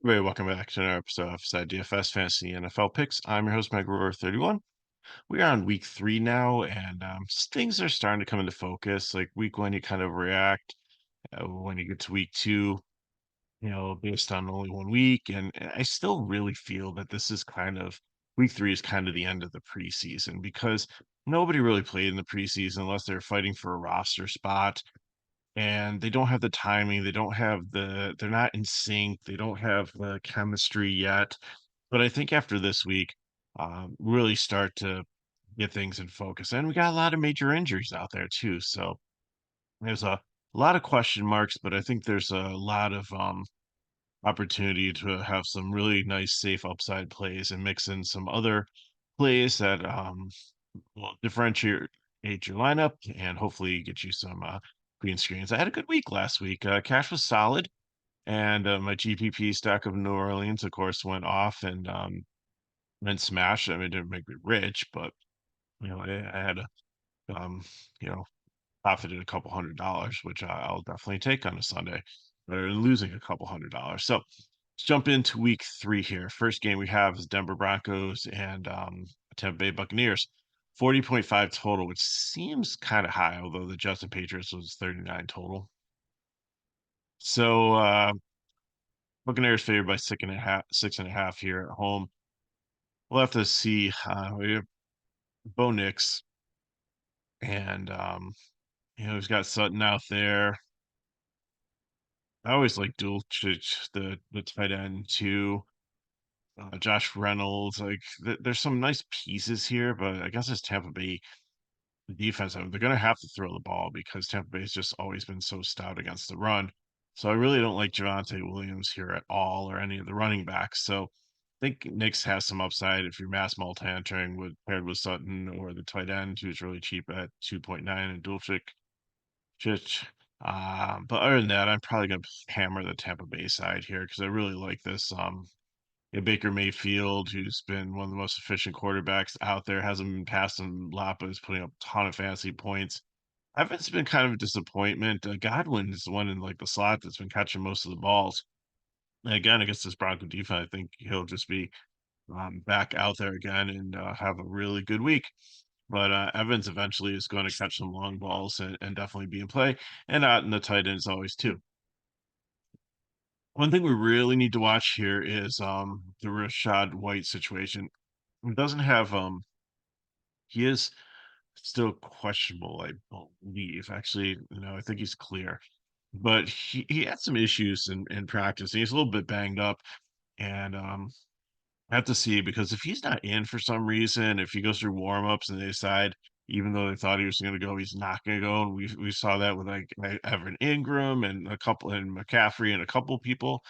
Very welcome back to another episode of Side DFS Fantasy NFL Picks. I'm your host, Mike Rower 31. We are on week three now, and things are starting to come into focus. Like week one, you kind of react. When you get to week two, based on only 1 week. And I still really feel that this is kind of week three is kind of the end of the preseason because nobody really played in the preseason unless they're fighting for a roster spot and they don't have the timing, they're not in sync, they don't have the chemistry yet. But I think after this week, really start to get things in focus. And we got a lot of major injuries out there too. So there's a lot of question marks, but I think there's a lot of opportunity to have some really nice safe upside plays and mix in some other plays that will differentiate your lineup and hopefully get you some green screens. I had a good week last week. Cash was solid, and my GPP stack of New Orleans, of course, went off and smashed. I mean, it didn't make me rich, but I had a um, you know profited a couple $100, which I'll definitely take on a Sunday, rather than losing a couple $100. So let's jump into week three here. First game we have is Denver Broncos and Tampa Bay Buccaneers. 40.5 total, which seems kind of high, although the Jets and Patriots was 39 total. So Buccaneers favored by 6.5 here at home. We'll have to see. We have Bo Nix, and he's got Sutton out there. I always like the tight end too. Josh Reynolds, like there's some nice pieces here, but I guess it's Tampa Bay defense. I mean, they're going to have to throw the ball because Tampa Bay has just always been so stout against the run. So I really don't like Javonte Williams here at all or any of the running backs. So I think Knicks has some upside if you're mass multi-entering with paired with Sutton or the tight end who's really cheap at 2.9 and Dulcich. But other than that, I'm probably going to hammer the Tampa Bay side here because I really like this. Baker Mayfield, who's been one of the most efficient quarterbacks out there, hasn't been passing a lot, but is putting up a ton of fantasy points. Evans been kind of a disappointment. Godwin is the one in like the slot that's been catching most of the balls. And again, against this Bronco defense, I think he'll just be back out there again and have a really good week. But Evans eventually is going to catch some long balls and definitely be in play, and out in the tight ends always too. One thing we really need to watch here is the Rashad White situation. He doesn't have he is still questionable, I believe. Actually, I think he's clear. But he had some issues in practice. He's a little bit banged up and I have to see because if he's not in for some reason, if he goes through warm-ups and they decide, even though they thought he was going to go, he's not going to go. And we saw that with like Evan Ingram and a couple and McCaffrey and a couple people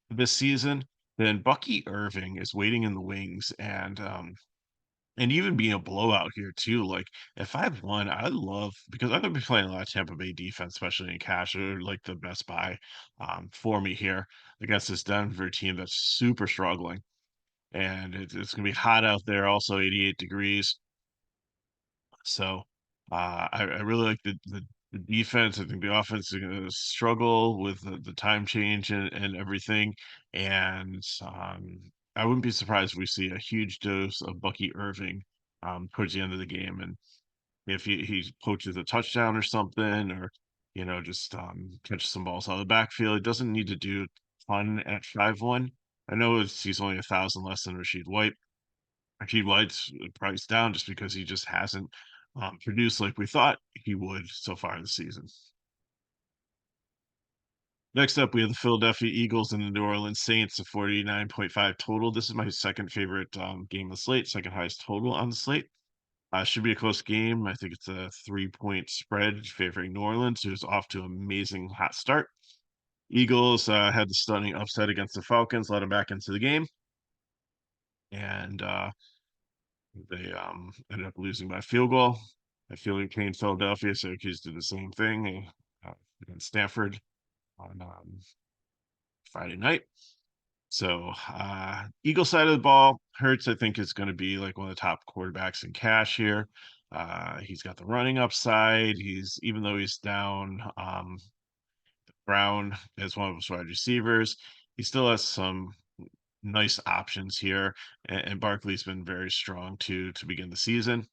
this season. Then Bucky Irving is waiting in the wings and even being a blowout here too. Like if I've won, I love because I'm gonna be playing a lot of Tampa Bay defense, especially in cash. They're like the best buy for me here against this Denver team that's super struggling and it's going to be hot out there, also 88 degrees. So I really like the defense. I think the offense is going to struggle with the time change and everything. And I wouldn't be surprised if we see a huge dose of Bucky Irving towards the end of the game. And if he poaches a touchdown or something, or just catches some balls out of the backfield, he doesn't need to do fun at 5-1. I know he's only 1,000 less than Rashid White. Rashid White's priced down just because he just hasn't produced like we thought he would so far this season. Next up, we have the Philadelphia Eagles and the New Orleans Saints, a 49.5 total. This is my second favorite game of the slate, second highest total on the slate. Should be a close game. I think it's a 3-point spread favoring New Orleans, who's off to an amazing hot start. Eagles had the stunning upset against the Falcons, let them back into the game, and they ended up losing by field goal. I feel like playing Philadelphia, Syracuse did the same thing against Stanford on Friday night. So Eagle side of the ball, Hurts, I think, is going to be like one of the top quarterbacks in cash here. He's got the running upside. Even though he's down, Brown as one of his wide receivers, he still has some nice options here, and Barkley's been very strong to begin the season.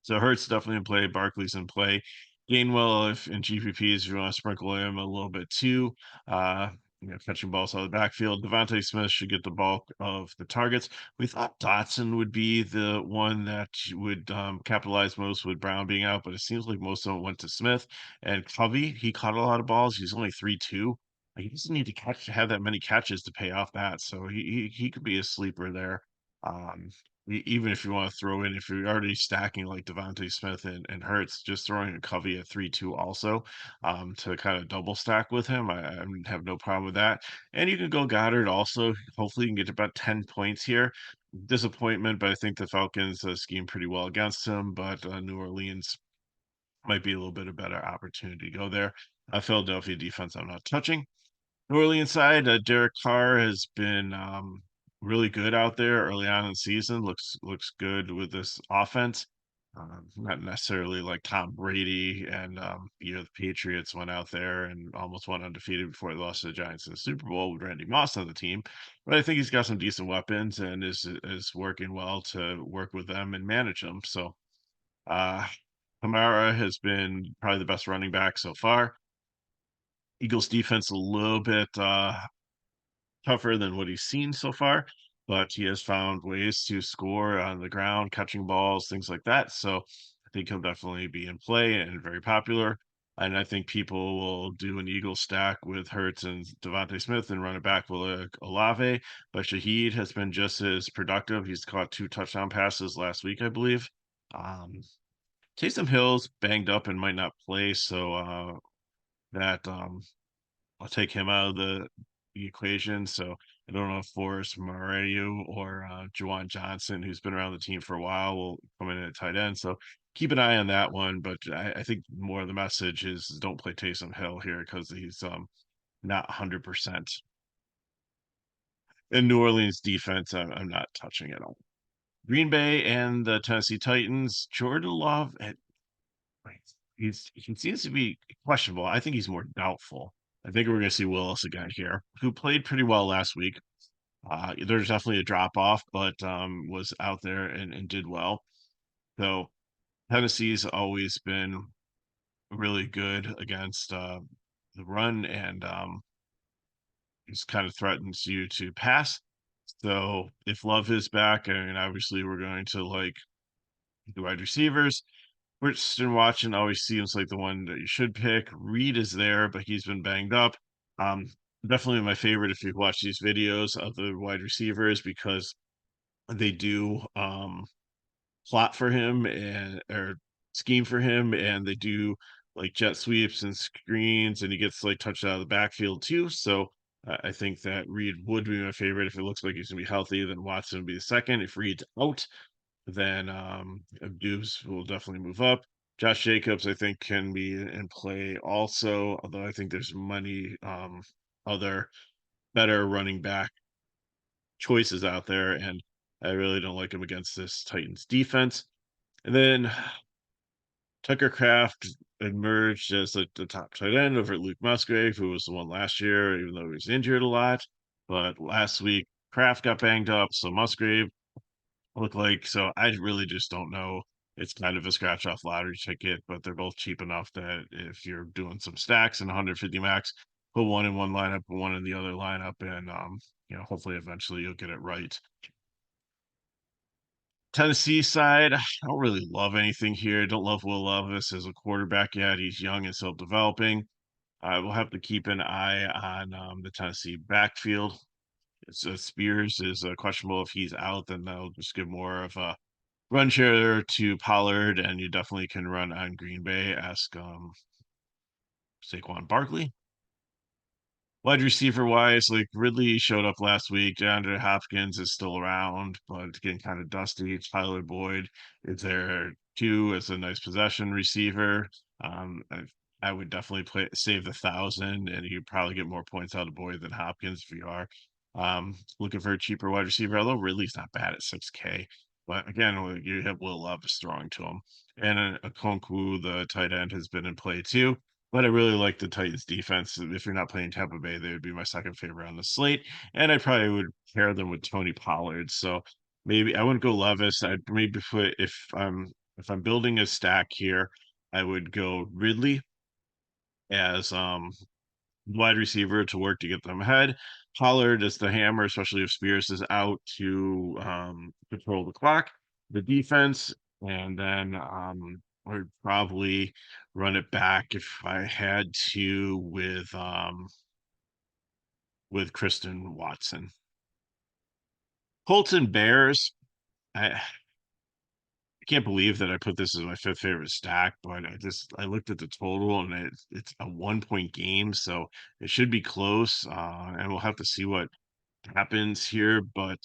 So Hurts definitely in play, Barkley's in play. Gainwell, if in GPPs, if you want to sprinkle him a little bit too, uh, catching balls out of the backfield. Devontae Smith should get the bulk of the targets. We thought Dotson would be the one that would capitalize most with Brown being out, but it seems like most of them went to Smith. And Covey, he caught a lot of balls. He's only 3-2. He doesn't need to have that many catches to pay off that, so he could be a sleeper there. Um, even if you want to throw in, if you're already stacking like Devontae Smith and Hurts, just throwing a Covey at 3-2 also to kind of double stack with him. I have no problem with that. And you can go Goddard also. Hopefully, you can get to about 10 points here. Disappointment, but I think the Falcons scheme pretty well against him. But New Orleans might be a little bit a better opportunity to go there. Philadelphia defense, I'm not touching. New Orleans side, Derek Carr has been really good out there early on in the season. Looks good with this offense. Not necessarily like Tom Brady and the Patriots went out there and almost went undefeated before they lost to the Giants in the Super Bowl with Randy Moss on the team. But I think he's got some decent weapons and is working well to work with them and manage them. So uh Kamara has been probably the best running back so far. Eagles defense a little bit tougher than what he's seen so far, but he has found ways to score on the ground, catching balls, things like that. So I think he'll definitely be in play and very popular. And I think people will do an Eagle stack with Hurts and Devontae Smith and run it back with Olave. But Shaheed has been just as productive. He's caught 2 touchdown passes last week, I believe. Um, Taysom Hill's banged up and might not play, so that I'll take him out of the equation. So I don't know if Forrest Mariu or Juwan Johnson, who's been around the team for a while, will come in at tight end. So keep an eye on that one. But I think more of the message is don't play Taysom Hill here because he's not 100%. In New Orleans defense, I'm not touching at all. Green Bay and the Tennessee Titans. Jordan Love, he seems to be questionable. I think he's more doubtful. I think we're going to see Willis again here, who played pretty well last week. There's definitely a drop off, but was out there and did well. So Tennessee's always been really good against the run and just kind of threatens you to pass. So if Love is back, I mean, obviously we're going to like the wide receivers. Richardson Watson always seems like the one that you should pick. Reed is there, but he's been banged up. Um, Definitely my favorite if you watch these videos of the wide receivers because they do plot for him and or scheme for him, and they do like jet sweeps and screens, and he gets like touched out of the backfield too. So I think that Reed would be my favorite if it looks like he's gonna be healthy. Then Watson would be the second. If Reed's out, then Dubes will definitely move up. Josh Jacobs, I think, can be in play also, although I think there's many other better running back choices out there, and I really don't like him against this Titans defense. And then Tucker Craft emerged as like the top tight end over Luke Musgrave, who was the one last year, even though he was injured a lot. But last week, Craft got banged up, so Musgrave look like. So I really just don't know. It's kind of a scratch off lottery ticket, but they're both cheap enough that if you're doing some stacks and 150 max, put one in one lineup, put one in the other lineup, and hopefully eventually you'll get it right. Tennessee side, I don't really love anything here. Don't love Will Levis as a quarterback yet. He's young and still developing. I will have to keep an eye on the Tennessee backfield. Spears is questionable if he's out, then they'll just give more of a run share to Pollard, and you definitely can run on Green Bay. Ask Saquon Barkley. Wide receiver wise, like Ridley showed up last week. DeAndre Hopkins is still around, but it's getting kind of dusty. Tyler Boyd is there too as a nice possession receiver. I would definitely save the 1,000, and you probably get more points out of Boyd than Hopkins if you are looking for a cheaper wide receiver. Although Ridley's not bad at 6K, but again, you have Will Levis throwing to him, and Okonkwo, the tight end, has been in play too. But I really like the Titans defense. If you're not playing Tampa Bay, they would be my second favorite on the slate, and I probably would pair them with Tony Pollard. So maybe I wouldn't go Levis. I'd maybe put if I'm building a stack here, I would go Ridley as wide receiver to work to get them ahead. Pollard is the hammer, especially if Spears is out to control the clock. The defense, and then I would probably run it back if I had to with Kristen Watson. Colts and Bears. I can't believe that I put this as my fifth favorite stack, but I looked at the total and it's a 1 point game, so it should be close. And we'll have to see what happens here. But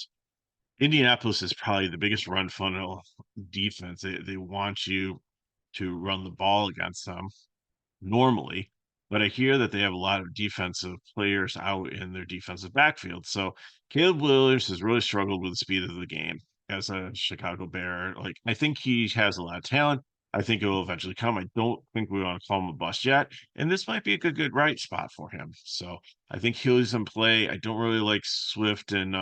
Indianapolis is probably the biggest run funnel defense. They want you to run the ball against them normally, but I hear that they have a lot of defensive players out in their defensive backfield. So Caleb Williams has really struggled with the speed of the game as a Chicago Bear. Like I think he has a lot of talent. I think it will eventually come. I don't think we want to call him a bust yet, and this might be a good right spot for him. So I think he's in play. I don't really like Swift and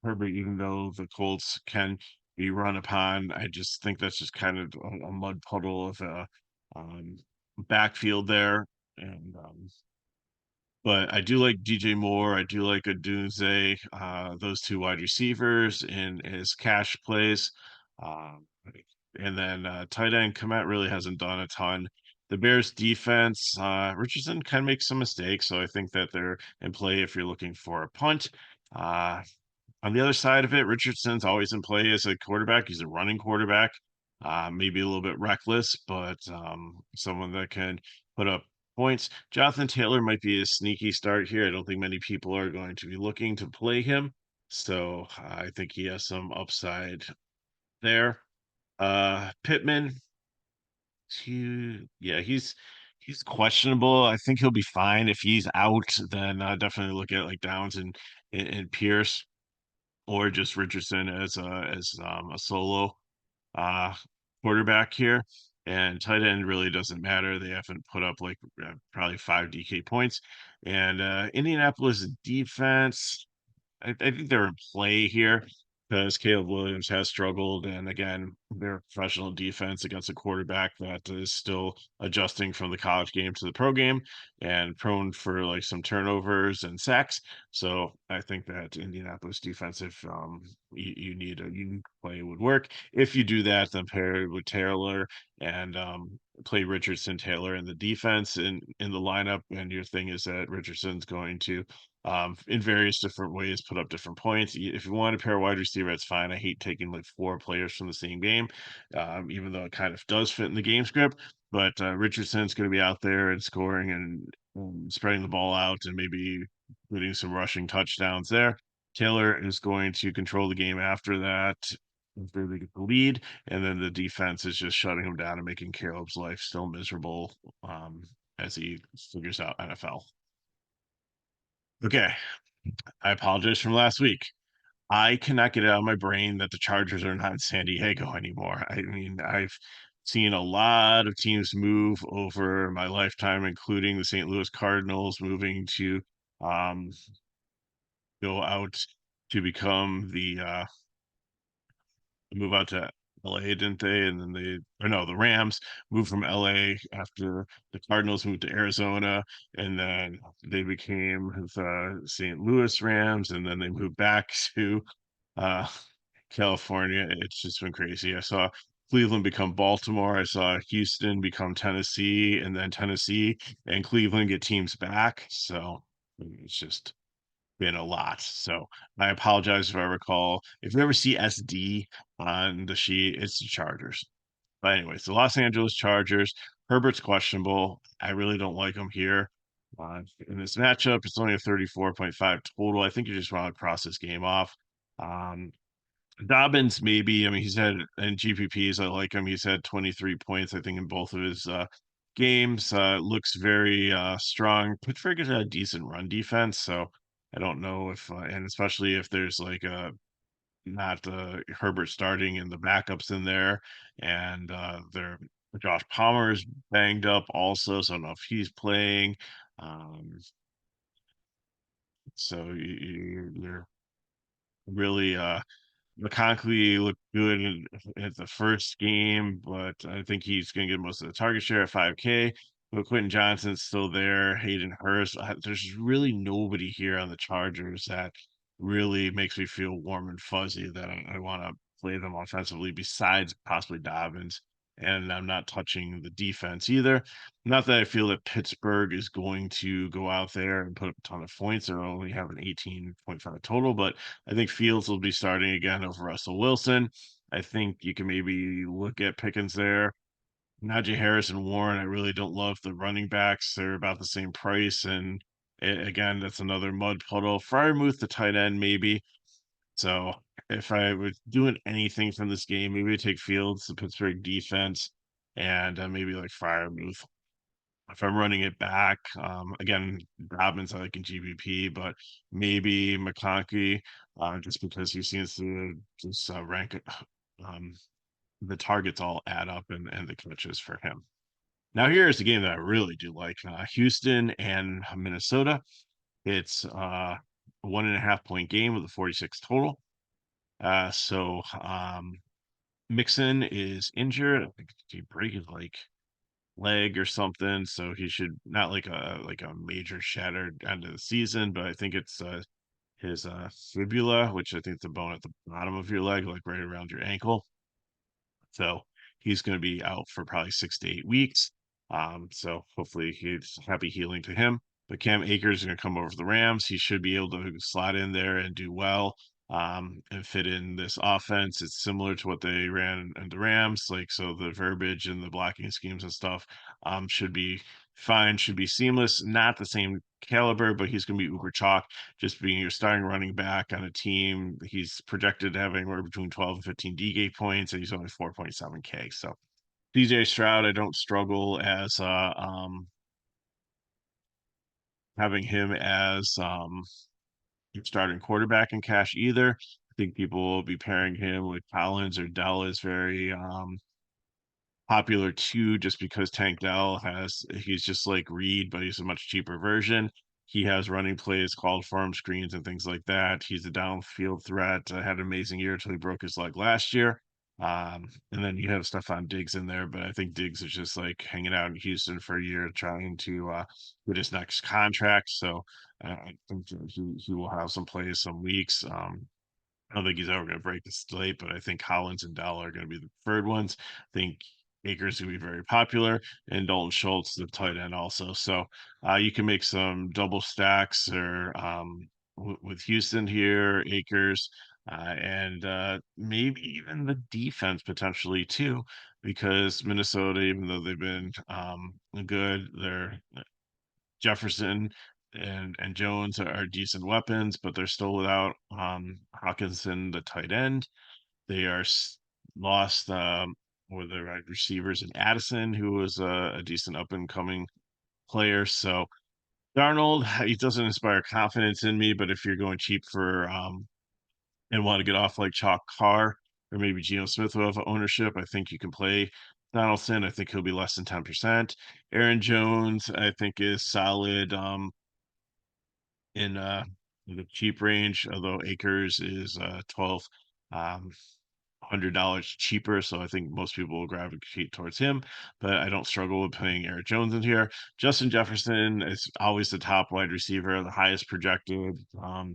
Herbert, even though the Colts can be run upon. I just think that's just kind of a mud puddle of a um, backfield there. And but I do like DJ Moore. I do like a Dunze, those two wide receivers in his cash plays. Um, and then tight end Komet really hasn't done a ton. The Bears defense, Richardson can make some mistakes, so I think that they're in play if you're looking for a punt. Uh, on the other side of it, Richardson's always in play as a quarterback. He's a running quarterback, maybe a little bit reckless, but someone that can put up points. Jonathan Taylor might be a sneaky start here. I don't think many people are going to be looking to play him. So I think he has some upside there. Pittman, yeah, he's questionable. I think he'll be fine. If he's out, then definitely look at like Downs and Pierce or just Richardson as a solo uh quarterback here. And tight end really doesn't matter. They haven't put up like probably 5 DK points. And Indianapolis defense, I think they're in play here because Caleb Williams has struggled. And again, they're professional defense against a quarterback that is still adjusting from the college game to the pro game and prone for like some turnovers and sacks. So I think that Indianapolis defense, if you need a unique play, would work. If you do that, then pair it with Taylor and play Richardson Taylor in the defense in the lineup. And your thing is that Richardson's going to in various different ways, put up different points. If you want to pair wide receiver, that's fine. I hate taking like 4 players from the same game, even though it kind of does fit in the game script. But Richardson's going to be out there and scoring and spreading the ball out and maybe getting some rushing touchdowns there. Taylor is going to control the game after that. After they get the lead, and then the defense is just shutting him down and making Caleb's life still miserable as he figures out NFL. Okay, I apologize from last week. I cannot get it out of my brain that the Chargers are not in San Diego anymore. I mean, I've seen a lot of teams move over my lifetime, including the St. Louis Cardinals moving to um, go out to become the move out to LA, didn't they? And then or no, the Rams moved from LA after the Cardinals moved to Arizona, and then they became the St. Louis Rams, and then they moved back to uh, California. It's just been crazy. I saw Cleveland become Baltimore. I saw Houston become Tennessee, and then Tennessee and Cleveland get teams back. So it's just been a lot. So I apologize if I recall. If you ever see SD on the sheet, it's the Chargers. But anyways, the Los Angeles Chargers, Herbert's questionable. I really don't like him here. In this matchup, it's only a 34.5 total. I think you just want to cross this game off. Um, Dobbins, maybe. I mean, he's had in GPPs. I like him. He's had 23 points, I think, in both of his games. Looks very strong. Pittsburgh is a decent run defense, so I don't know if, and especially if there's like not Herbert starting and the backups in there, and they're Josh Palmer is banged up also, so I don't know if he's playing. Um, so you're really McConkey looked good at the first game, but I think he's going to get most of the target share at 5K. But Quentin Johnson's still there. Hayden Hurst. There's really nobody here on the Chargers that really makes me feel warm and fuzzy that I want to play them offensively besides possibly Dobbins. And I'm not touching the defense either. Not that I feel that Pittsburgh is going to go out there and put up a ton of points. They're only have an 18.5 total, but I think Fields will be starting again over Russell Wilson. I think you can maybe look at Pickens there. Najee Harris and Warren, I really don't love the running backs. They're about the same price. And again, that's another mud puddle. Fryermuth, the tight end, maybe. So if I was doing anything from this game, maybe I'd take Fields, the Pittsburgh defense, and maybe like Fryermuth if I'm running it back, again, Dobbins I like in GBP, but maybe McConkey, just because he seems to just rank um, the targets all add up and the catches for him. Now here's the game that I really do like: Houston and Minnesota. It's a 1.5 point game with a 46 total. Mixon is injured. I think he break his leg or something, so he should not like a major shattered end of the season, but I think it's his fibula, which I think is the bone at the bottom of your leg, like right around your ankle. So he's going to be out for probably 6 to 8 weeks. So hopefully he's happy healing to him. But Cam Akers is going to come over to the Rams. He should be able to slot in there and do well and fit in this offense. It's similar to what they ran in the Rams. Like, so the verbiage and the blocking schemes and stuff should be fine, should be seamless. Not the same caliber, but he's going to be uber chalk just being your starting running back on a team. He's projected to have anywhere between 12 and 15 DK points, and he's only 4.7K. So DJ Stroud, I don't struggle as having him as your starting quarterback in cash either. I think people will be pairing him with Collins or Dell is very popular too, just because Tank Dell he's just like Reed, but he's a much cheaper version. He has running plays called for him, screens and things like that. He's a downfield threat. Had an amazing year until he broke his leg last year. And then you have Stephon Diggs in there, but I think Diggs is just like hanging out in Houston for a year, trying to get his next contract. So I think he will have some plays, some weeks. I don't think he's ever going to break the slate, but I think Collins and Dell are going to be the preferred ones. I think Akers going to be very popular, and Dalton Schultz, the tight end, also. So you can make some double stacks or with Houston here, Akers, and maybe even the defense potentially too, because Minnesota, even though they've been good, they're Jefferson and Jones are decent weapons, but they're still without Hawkinson, the tight end. They are lost with the right receivers and Addison, who was a decent up and coming player. So Darnold, he doesn't inspire confidence in me, but if you're going cheap for and want to get off like Chalk Carr or maybe Geno Smith will have ownership, I think you can play Donaldson. I think he'll be less than 10%. Aaron Jones, I think, is solid. In the cheap range, although Acres is 12 um $100 cheaper, so I think most people will gravitate towards him. But I don't struggle with playing Eric Jones in here. Justin Jefferson is always the top wide receiver, the highest projected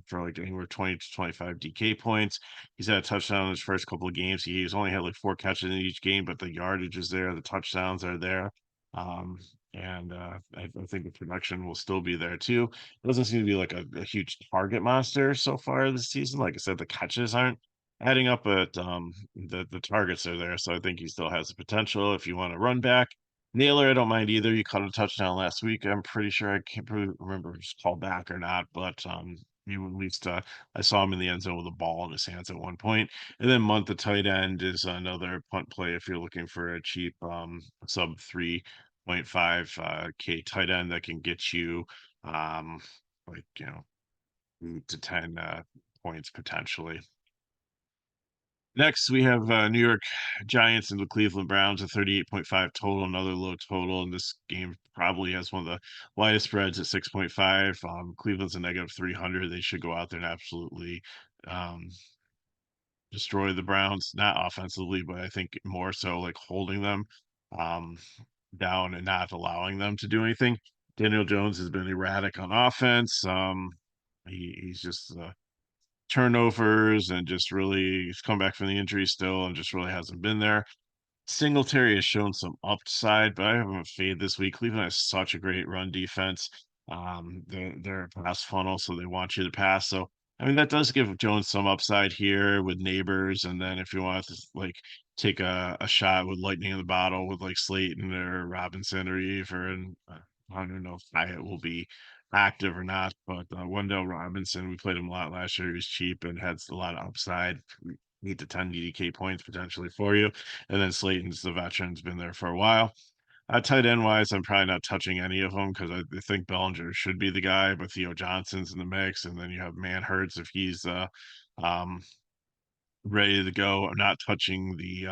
for like anywhere 20 to 25 DK points. He's had a touchdown in his first couple of games. He's only had like 4 catches in each game, but the yardage is there, the touchdowns are there. Um, and I think the production will still be there too. It doesn't seem to be like a huge target monster so far this season. Like I said, the catches aren't adding up, but the targets are there, so I think he still has the potential. If you want to run back, Naylor, I don't mind either. You caught a touchdown last week. I'm pretty sure I can't really remember if it was called back or not, but you at least I saw him in the end zone with a ball in his hands at one point. And then Munt, the tight end, is another punt play if you're looking for a cheap sub 3.5 K tight end that can get you um like 8 to 10 points potentially. Next, we have New York Giants and the Cleveland Browns, a 38.5 total, another low total. And this game probably has one of the widest spreads at 6.5. Cleveland's a negative 300. They should go out there and absolutely um, destroy the Browns, not offensively, but I think more so like holding them um, down and not allowing them to do anything. Daniel Jones has been erratic on offense. He's just turnovers and just really he's come back from the injury still and just really hasn't been there. Singletary has shown some upside, but I have him a fade this week. Cleveland has such a great run defense. They're a pass funnel, so they want you to pass. So I mean that does give Jones some upside here with neighbors, and then if you want to like take a shot with lightning in the bottle with like Slayton or Robinson or Eve and I don't even know if Hyatt will be active or not, but Wendell Robinson, we played him a lot last year. He was cheap and had a lot of upside. 8 to 10 DDK points potentially for you. And then Slayton's the veteran's been there for a while. Tight end wise, I'm probably not touching any of them because I think Bellinger should be the guy, but Theo Johnson's in the mix, and then you have Manhurts if he's um, ready to go. I'm not touching the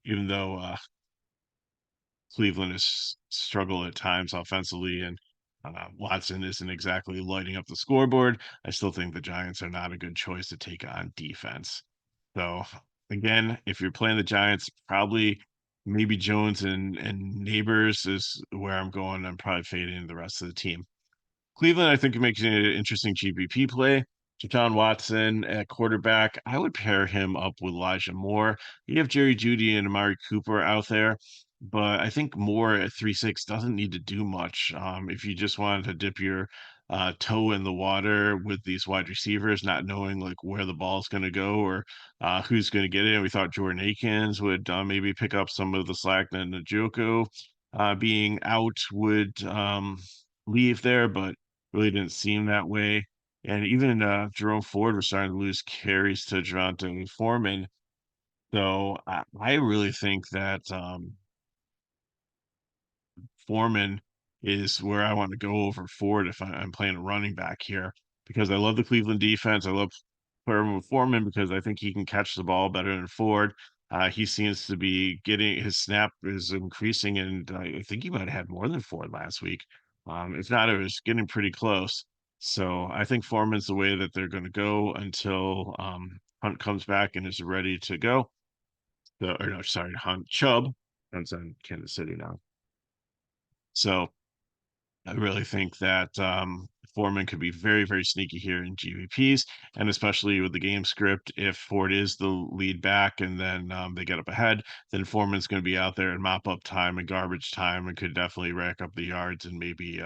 even though Cleveland has struggled at times offensively, and Watson isn't exactly lighting up the scoreboard. I still think the Giants are not a good choice to take on defense. So again, if you're playing the Giants, probably maybe Jones and Neighbors is where I'm going. I'm probably fading the rest of the team. Cleveland, I think, makes an interesting GPP play. Deshaun Watson at quarterback, I would pair him up with Elijah Moore. You have Jerry Judy and Amari Cooper out there, but I think Moore at 3-6 doesn't need to do much. If you just wanted to dip your toe in the water with these wide receivers, not knowing like where the ball is going to go or who's going to get it, and we thought Jordan Akins would maybe pick up some of the slack that Njoku being out would leave there, but really didn't seem that way. And even Jerome Ford was starting to lose carries to Javonte Foreman. So I really think that Foreman is where I want to go over Ford if I'm playing a running back here because I love the Cleveland defense. I love playing with Foreman because I think he can catch the ball better than Ford. He seems to be getting his snap is increasing, and I think he might have had more than Ford last week. If not, it was getting pretty close. So I think Foreman's the way that they're going to go until Hunt comes back and is ready to go. Or no, sorry, Hunt Chubb. Hunt's on Kansas City now. So I really think that Foreman could be very, very sneaky here in GVPs, and especially with the game script. If Ford is the lead back and then they get up ahead, then Foreman's going to be out there and mop up time and garbage time and could definitely rack up the yards and maybe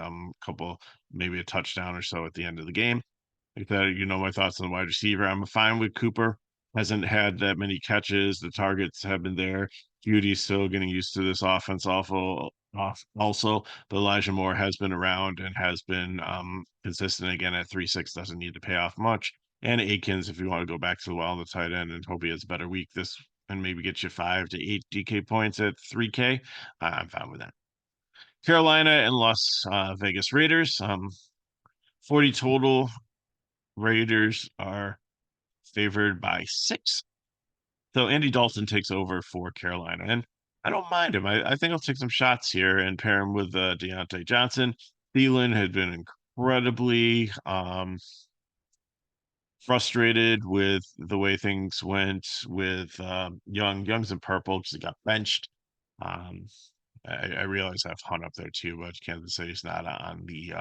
maybe a touchdown or so at the end of the game. Like that, my thoughts on the wide receiver. I'm fine with Cooper. Hasn't had that many catches. The targets have been there. Judy's still getting used to this offense also, but Elijah Moore has been around and has been consistent again at 3-6, doesn't need to pay off much. And Akins, if you want to go back to the well on the tight end and hope he has a better week this and maybe get you 5 to 8 DK points at 3K, I'm fine with that. Carolina and Las Vegas Raiders. 40 total. Raiders are favored by 6. So Andy Dalton takes over for Carolina, and I don't mind him. I think I'll take some shots here and pair him with Deontay Johnson. Thielen had been incredibly frustrated with the way things went with Young's in purple because he got benched. Um, I realize I have Hunt up there too, but Kansas City's not on the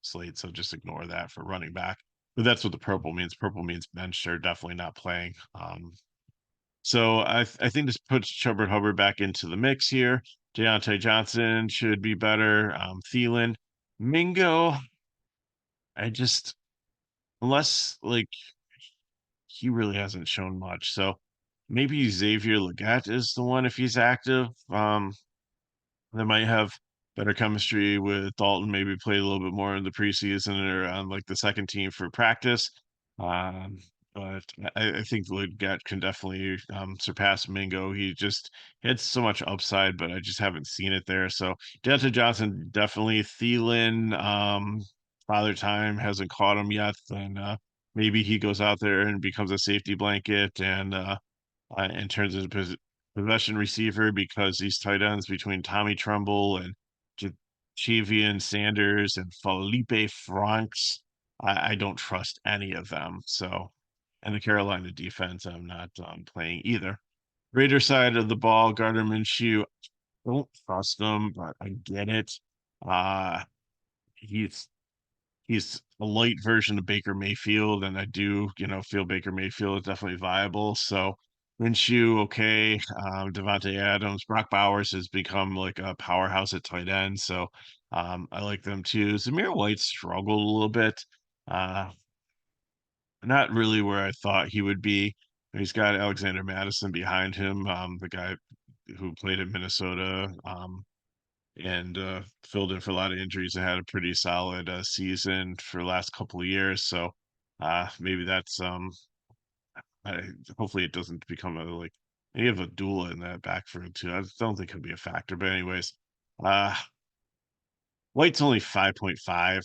slate, so just ignore that for running back. But that's what the purple means. Purple means benched or definitely not playing. So I think this puts Chubbard Hubbard back into the mix here. Deontay Johnson should be better. Thielen, Mingo. I just unless like he really hasn't shown much. So maybe Xavier Legette is the one if he's active. They might have better chemistry with Dalton, maybe play a little bit more in the preseason or on like the second team for practice. Um, but I think Leggett can definitely surpass Mingo. He had so much upside, but I just haven't seen it there. So Delta Johnson definitely Thielen. Father Time hasn't caught him yet, and maybe he goes out there and becomes a safety blanket and in terms of possession receiver because these tight ends between Tommy Trumbull and Javian Sanders and Felipe Franks, I don't trust any of them. So, and the Carolina defense, I'm not playing either. Raider side of the ball, Gardner Minshew, don't trust him, but I get it. Uh, he's he's a light version of Baker Mayfield, and I do, feel Baker Mayfield is definitely viable. So Minshew, okay. Devontae Adams, Brock Bowers has become like a powerhouse at tight end, so I like them too. Zamir White struggled a little bit. Uh, Not really where I thought he would be. He's got Alexander Madison behind him, the guy who played at Minnesota. And filled in for a lot of injuries and had a pretty solid season for the last couple of years. So maybe that's I, hopefully it doesn't become a like you have a duel in that backfield too. I don't think it'll be a factor, but anyways, uh White's only 5.5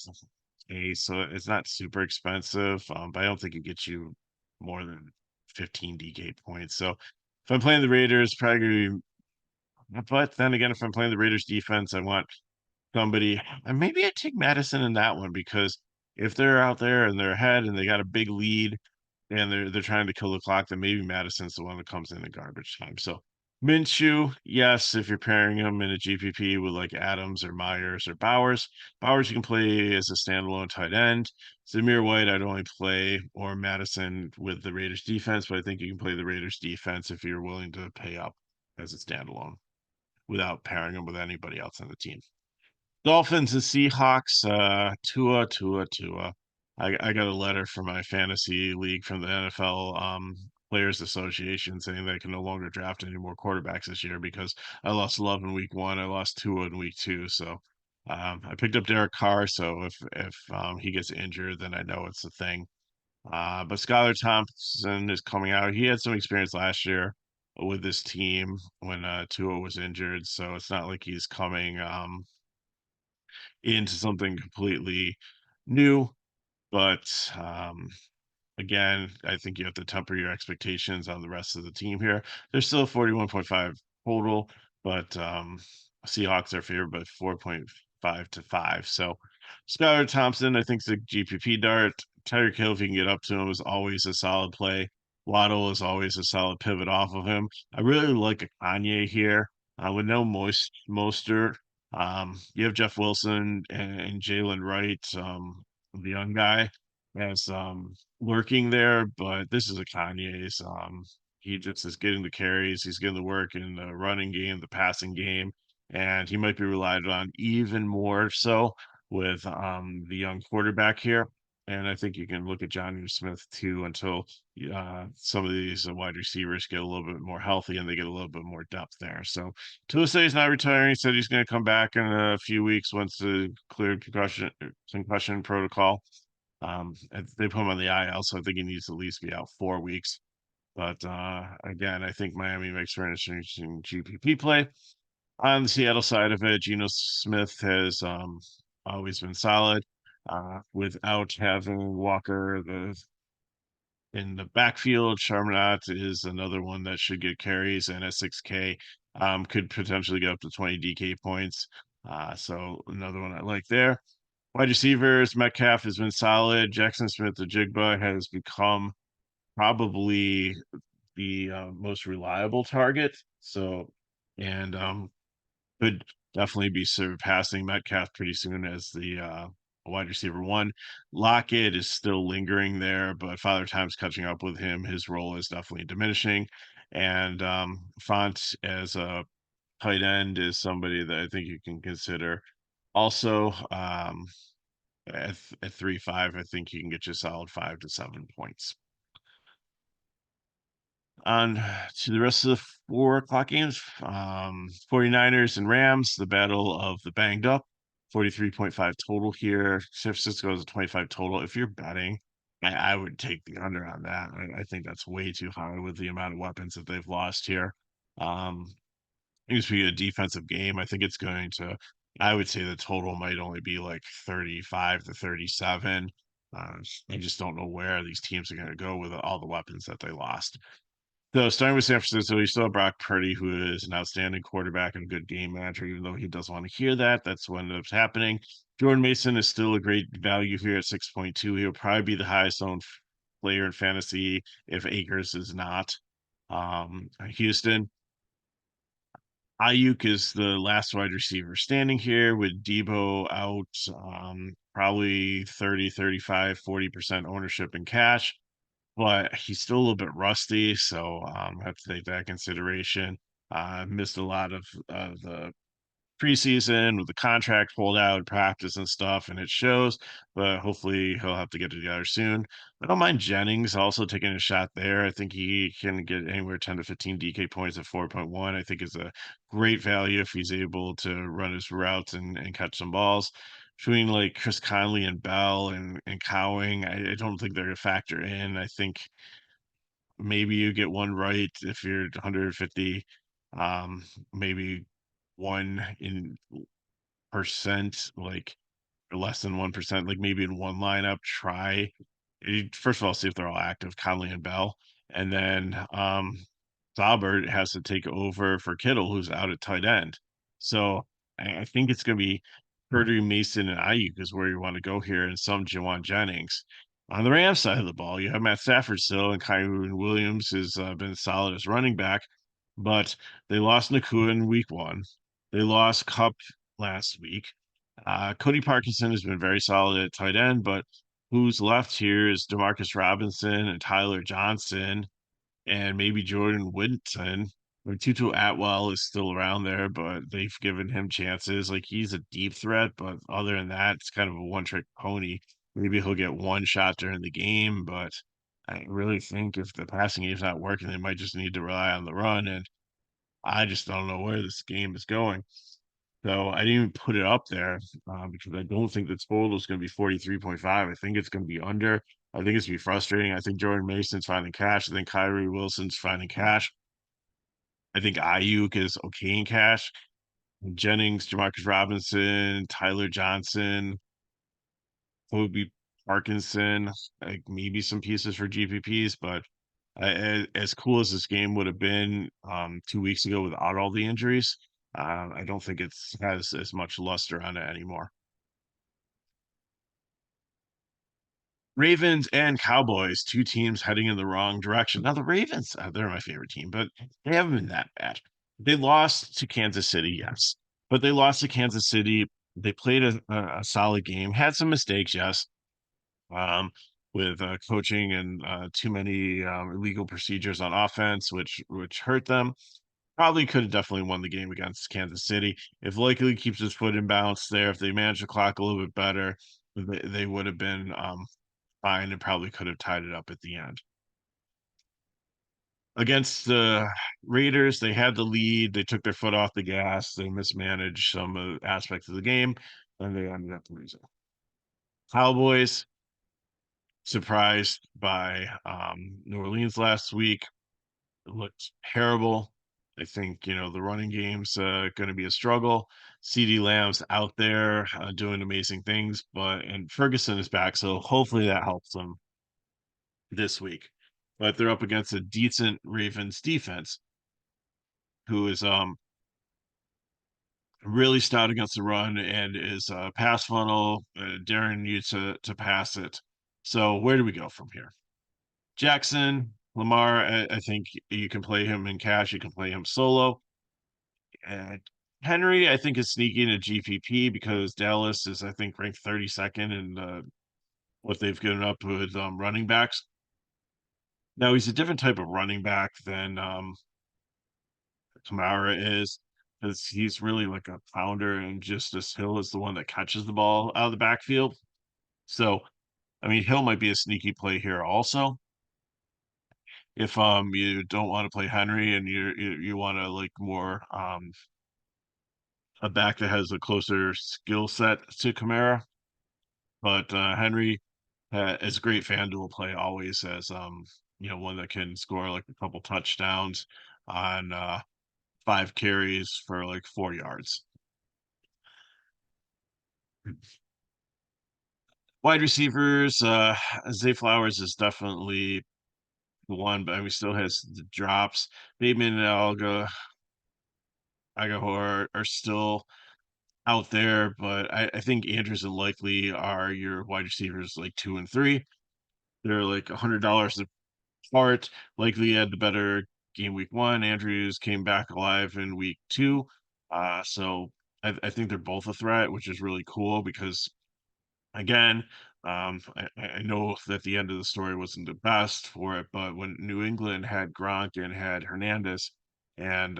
a, so it's not super expensive. But I don't think it gets you more than 15 DK points. So if I'm playing the Raiders, probably gonna but then again, if I'm playing the Raiders defense, I want somebody, and maybe I take Madison in that one because if they're out there and they're ahead and they got a big lead and they're trying to kill the clock, then maybe Madison's the one that comes in garbage time. So Minshew, yes, if you're pairing him in a GPP with like Adams or Myers or Bowers, Bowers you can play as a standalone tight end. Zamir White, I'd only play or Madison with the Raiders defense, but I think you can play the Raiders defense if you're willing to pay up as a standalone without pairing him with anybody else on the team. Dolphins and Seahawks, Tua. I got a letter from my fantasy league from the NFL Players Association saying they can no longer draft any more quarterbacks this year because I lost Love in week one, I lost Tua in week two. So I picked up Derek Carr. So if he gets injured, then I know it's a thing. But Skylar Thompson is coming out. He had some experience last year with this team when Tua was injured, so it's not like he's coming into something completely new. But again, I think you have to temper your expectations on the rest of the team here. There's still 41.5 total, but Seahawks are favored by 4.5 to 5. So Skylar Thompson, I think, is a GPP dart. Tyreek Hill, if you can get up to him, is always a solid play. Waddle is always a solid pivot off of him. I really like a Kanye here. With no Mostert, you have Jeff Wilson and Jalen Wright, the young guy, as lurking there, but this is a Kanye's. He just is getting the carries, he's getting the work in the running game, the passing game, and he might be relied on even more so with the young quarterback here. And I think you can look at Johnny Smith too until some of these wide receivers get a little bit more healthy and they get a little bit more depth there. So Tua said he's not retiring. He said he's going to come back in a few weeks once the cleared concussion protocol. They put him on the IL, so I think he needs to at least be out 4 weeks. But again, I think Miami makes for an interesting GPP play. On the Seattle side of it, Geno Smith has always been solid. Without having Walker in the backfield, Charminat is another one that should get carries and at 6K could potentially get up to 20 DK points. So another one I like there. Wide receivers, Metcalf has been solid. Jackson Smith, the Jigba, has become probably the most reliable target. So, and could definitely be surpassing Metcalf pretty soon as the wide receiver one. Lockett is still lingering there, but Father Time's catching up with him. His role is definitely diminishing. And Font as a tight end is somebody that I think you can consider. Also, at 3-5, I think you can get you a solid 5 to 7 points. On to the rest of the 4 o'clock games. 49ers and Rams, the battle of the banged up. 43.5 total here. San Francisco is a 25 total. If you're betting, I would take the under on that. I think that's way too high with the amount of weapons that they've lost here. Um, it used to be a defensive game. I think it's going to, I would say the total might only be like 35 to 37. I just don't know where these teams are going to go with all the weapons that they lost. So starting with San Francisco, you still have Brock Purdy, who is an outstanding quarterback and a good game manager, even though he doesn't want to hear that. That's what ends up happening. Jordan Mason is still a great value here at 6.2. He'll probably be the highest owned player in fantasy if Akers is not. Houston, Ayuk is the last wide receiver standing here with Debo out, probably 30, 35, 40% ownership in cash, but he's still a little bit rusty. So have to take that consideration. Missed a lot of the preseason with the contract pulled out, practice and stuff, and it shows. But hopefully he'll have to get it together soon. I don't mind Jennings also taking a shot there. I think he can get anywhere 10 to 15 DK points at 4.1. I think is a great value if he's able to run his routes and catch some balls. Between like Chris Conley and Bell and Cowing, I don't think they're going to factor in. I think maybe you get one right if you're 150, um, maybe one in percent, like or less than 1%, like maybe in one lineup, try first of all, see if they're all active, Conley and Bell. And then Saubert has to take over for Kittle, who's out at tight end. So I think it's gonna be Purdy, Mason, and Ayuk is where you want to go here, and some Jawan Jennings. On the Rams side of the ball, you have Matt Stafford still, and Kyron Williams has been solid as running back, but they lost Nakua in week one. They lost Cup last week. Cody Parkinson has been very solid at tight end, but who's left here is Demarcus Robinson and Tyler Johnson and maybe Jordan Whittington. Or Tutu Atwell is still around there, but they've given him chances. Like he's a deep threat, but other than that, it's kind of a one-trick pony. Maybe he'll get one shot during the game, but I really think if the passing game's not working, they might just need to rely on the run. And I just don't know where this game is going. So I didn't even put it up there because I don't think the total is going to be 43.5. I think it's going to be under. I think it's going to be frustrating. I think Jordan Mason's finding cash. I think Kyrie Wilson's finding cash. I think Ayuk is okay in cash. Jennings, Jamarcus Robinson, Tyler Johnson, Kobe Parkinson, like maybe some pieces for GPPs, but as cool as this game would have been 2 weeks ago without all the injuries, I don't think it's has as much luster on it anymore. Ravens and Cowboys, two teams heading in the wrong direction. Now the Ravens, they're my favorite team, but they haven't been that bad. They lost to Kansas City, yes, but they lost to Kansas City. They played a solid game, had some mistakes, yes, um, with coaching and too many illegal procedures on offense, which hurt them. Probably could have definitely won the game against Kansas City if Likely keeps his foot in bounce there. If they manage the clock a little bit better, they would have been fine and probably could have tied it up at the end. Against the Raiders, they had the lead. They took their foot off the gas. They mismanaged some aspects of the game, and they ended up losing. Cowboys surprised by New Orleans last week. It looked terrible. I think, the running game's going to be a struggle. CD Lamb's out there doing amazing things, and Ferguson is back, so hopefully that helps them this week. But they're up against a decent Ravens defense who is really stout against the run and is pass funnel, daring you to pass it. So where do we go from here? Jackson, Lamar, I think you can play him in cash. You can play him solo. And Henry, I think, is sneaky in a GPP because Dallas is, I think, ranked 32nd in what they've given up with running backs. Now, he's a different type of running back than Kamara is because he's really like a pounder, and Justice Hill is the one that catches the ball out of the backfield. So, I mean, Hill might be a sneaky play here also. If you don't want to play Henry and you want to like more a back that has a closer skill set to Kamara, but Henry is a great FanDuel play always as one that can score like a couple touchdowns on 5 carries for like 4 yards. Wide receivers, Zay Flowers is definitely the one, but I mean, still has the drops. Bateman and Agahor are still out there, but I think Andrews and Likely are your wide receivers like 2 and 3. They're like $100 apart. Likely had the better game week one. Andrews came back alive in week two. So I think they're both a threat, which is really cool because again, I know that the end of the story wasn't the best for it, but when New England had Gronk and had Hernandez and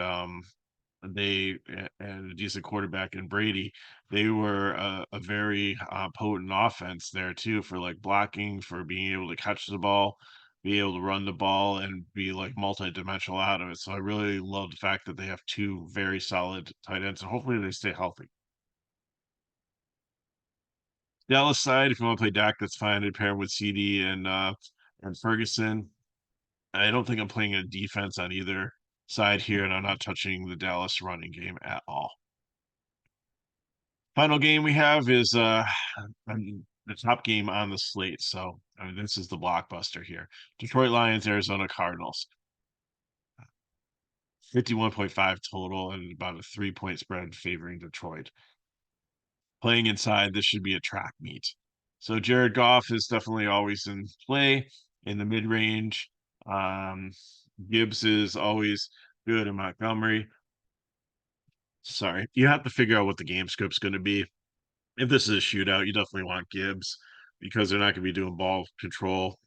and a decent quarterback in Brady, they were a very potent offense there too for like blocking, for being able to catch the ball, be able to run the ball, and be like multi-dimensional out of it. So I really love the fact that they have two very solid tight ends, and hopefully they stay healthy. Dallas side, if you want to play Dak, that's fine. I'd pair him with CD and Ferguson. I don't think I'm playing a defense on either side here, and I'm not touching the Dallas running game at all. Final game we have is I mean, the top game on the slate. So I mean, this is the blockbuster here. Detroit Lions, Arizona Cardinals. 51.5 total and about a 3-point spread favoring Detroit. Playing inside, this should be a track meet. So Jared Goff is definitely always in play in the mid range. Um, Gibbs is always good in Montgomery. Sorry, you have to figure out what the game script's going to be. If this is a shootout, you definitely want Gibbs because they're not going to be doing ball control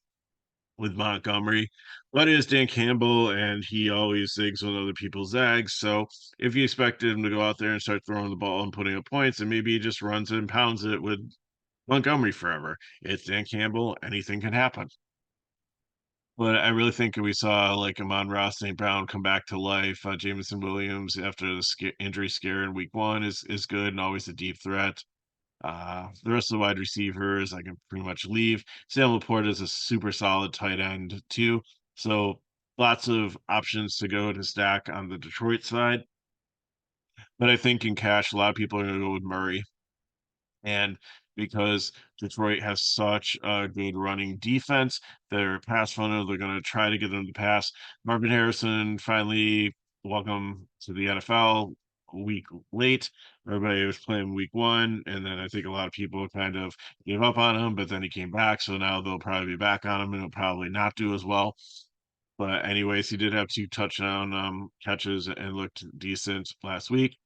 with Montgomery. But it is Dan Campbell, and he always zigs when other people zag. So if you expected him to go out there and start throwing the ball and putting up points, and maybe he just runs it and pounds it with Montgomery forever. It's Dan Campbell. Anything can happen. But I really think we saw like Amon-Ra St. Brown come back to life. Jameson Williams after the injury scare in week one is good and always a deep threat. The rest of the wide receivers I can pretty much leave. Sam Laporte is a super solid tight end too. So lots of options to go to stack on the Detroit side. But I think in cash, a lot of people are going to go with Murray. And because Detroit has such a good running defense, their pass funnel, they're going to try to get them to pass. Marvin Harrison finally welcome to the NFL a week late. Everybody was playing week one, and then I think a lot of people kind of gave up on him, but then he came back, so now they'll probably be back on him, and he'll probably not do as well. But anyways, he did have two touchdown catches and looked decent last week.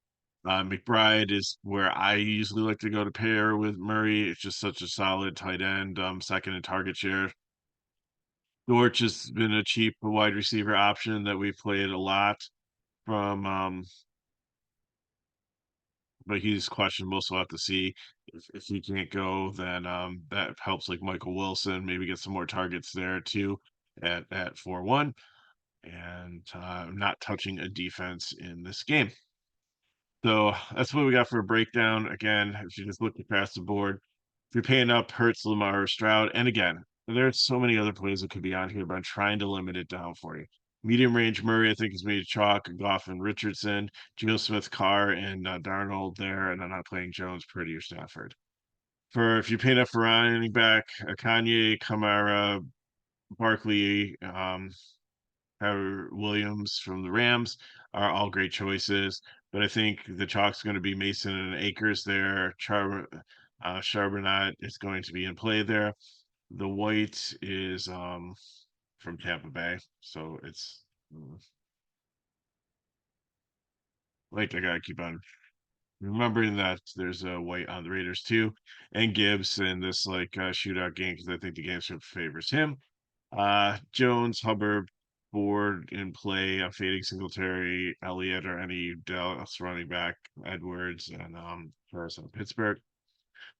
McBride is where I usually like to go to pair with Murray. It's just such a solid tight end, second in target share. Dortch has been a cheap wide receiver option that we've played a lot from, but he's questionable, so we'll have to see if he can't go. Then that helps like Michael Wilson maybe get some more targets there too at 4-1, and not touching a defense in this game. So that's what we got for a breakdown. Again, if you just look across the board, if you're paying up, Hurts, Lamar, or Stroud, and again, there's so many other plays that could be on here, but I'm trying to limit it down for you. Medium range Murray, I think, is made chalk, Goff and Richardson, Geno Smith, Carr, and Darnold there, and I'm not playing Jones, Purdy, or Stafford. For if you're paying up for running back, Kanye, Kamara, Barkley, Trevor Williams from the Rams are all great choices, but I think the chalk's going to be Mason and Akers there. Charbonnet is going to be in play there. The white is from Tampa Bay, so it's like I gotta keep on remembering that there's a white on the Raiders too, and Gibbs in this like shootout game because I think the game script favors him. Jones, Hubbard, Ford in play. I'm fading Singletary, Elliott, or any Dallas running back, Edwards, and Harris on Pittsburgh.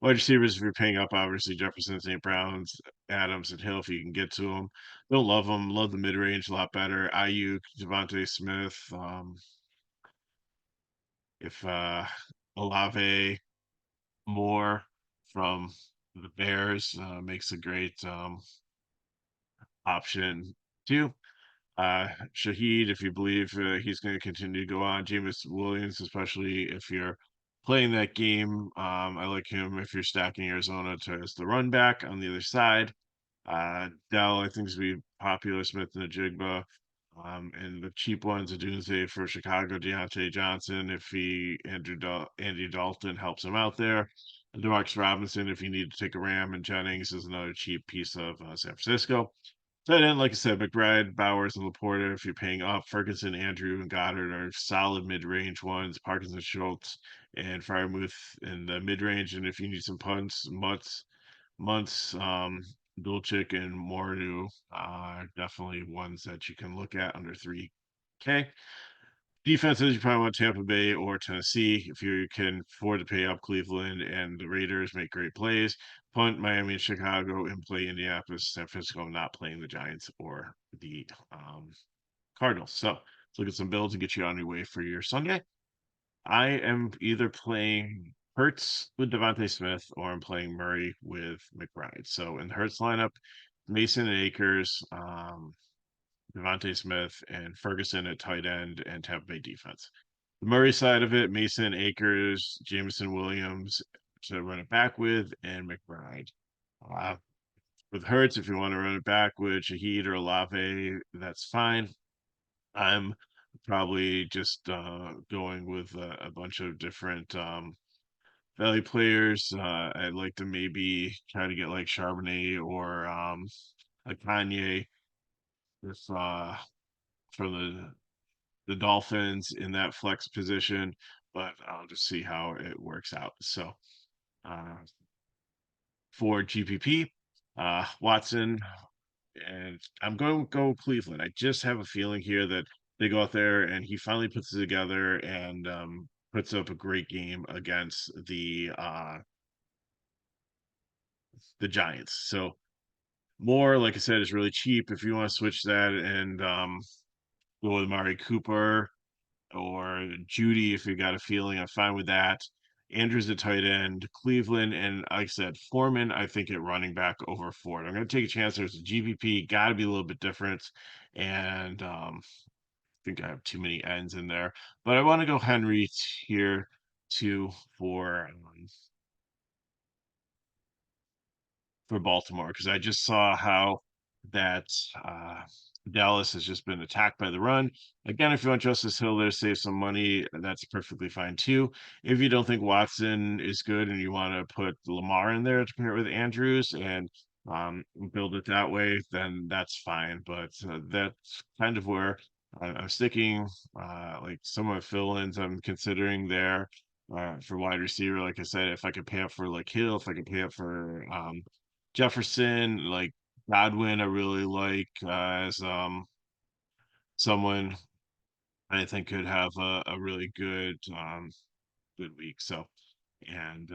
Wide receivers, if you're paying up, obviously Jefferson, St. Brown's, Adams, and Hill, if you can get to them. Don't love them. Love the mid range a lot better. Ayuk, Devontae Smith. If Olave Moore from the Bears makes a great option too. Shaheed, if you believe he's going to continue to go on. Jameis Williams, especially if you're playing that game. I like him if you're stacking Arizona to as the run back on the other side. Dell, I think, is gonna be popular. Smith and Jigba. And the cheap ones, a Doomsday for Chicago, Deontay Johnson, if Andy Dalton helps him out there. And Demarcus Robinson, if you need to take a Ram, and Jennings is another cheap piece of San Francisco. Tight end, like I said, McBride, Bowers, and Laporta, if you're paying up. Ferguson, Andrew, and Goddard are solid mid-range ones. Parkinson, Schultz, and Fryermuth in the mid-range. And if you need some punts, months, Dulcich and Mordu are definitely ones that you can look at under 3K. Defenses, you probably want Tampa Bay or Tennessee. If you can afford to pay up, Cleveland and the Raiders make great plays. Punt Miami and Chicago, and play Indianapolis, San Francisco, not playing the Giants or the Cardinals. So let's look at some builds and get you on your way for your Sunday. I am either playing Hertz with Devontae Smith or I'm playing Murray with McBride. So in the Hertz lineup, Mason and Akers, Devontae Smith, and Ferguson at tight end and Tampa Bay defense. The Murray side of it, Mason, Akers, Jameson Williams to run it back with, and McBride. Uh, with Hertz, if you want to run it back with Shahid or Olave, that's fine. I'm probably just going with a bunch of different value players. I'd like to maybe try to get like Charbonnet or a Kanye if for the Dolphins in that flex position, but I'll just see how it works out. So uh, for GPP, Watson, and I'm going to go Cleveland. I just have a feeling here that they go out there and he finally puts it together and puts up a great game against the Giants. So Moore, like I said, is really cheap. If you want to switch that and go with Mari Cooper or Judy, if you got a feeling, I'm fine with that. Andrews at tight end, Cleveland, and like I said, Foreman, I think at running back over Ford. I'm going to take a chance. There's a GPP, got to be a little bit different. And I think I have too many ends in there, but I want to go Henry here too for Baltimore because I just saw how that uh, Dallas has just been attacked by the run. Again, if you want Justice Hill there, save some money, that's perfectly fine too. If you don't think Watson is good and you want to put Lamar in there to pair with Andrews and build it that way, then that's fine. But that's kind of where I'm sticking. Like some of the fill-ins I'm considering there for wide receiver. Like I said, if I could pay up for like Hill, if I could pay up for Jefferson, like Godwin, I really like as someone I think could have a really good week. So and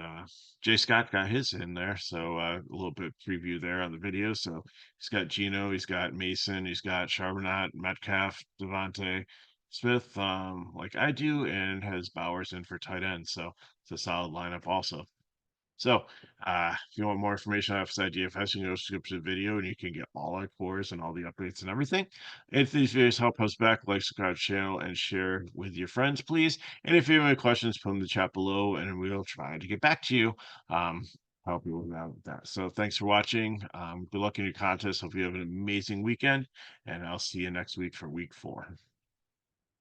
Jay Scott got his in there, so a little bit preview there on the video. So he's got Gino, he's got Mason, he's got Charbonnet, Metcalf, Devontae Smith, like I do, and has Bowers in for tight end. So it's a solid lineup also. So, if you want more information on FSI DFS, you can go skip to the video and you can get all our cores and all the updates and everything. If these videos help us back, like, subscribe to the channel, and share with your friends, please. And if you have any questions, put them in the chat below and we'll try to get back to you. Help you out with that. So, thanks for watching. Good luck in your contest. Hope you have an amazing weekend, and I'll see you next week for week 4.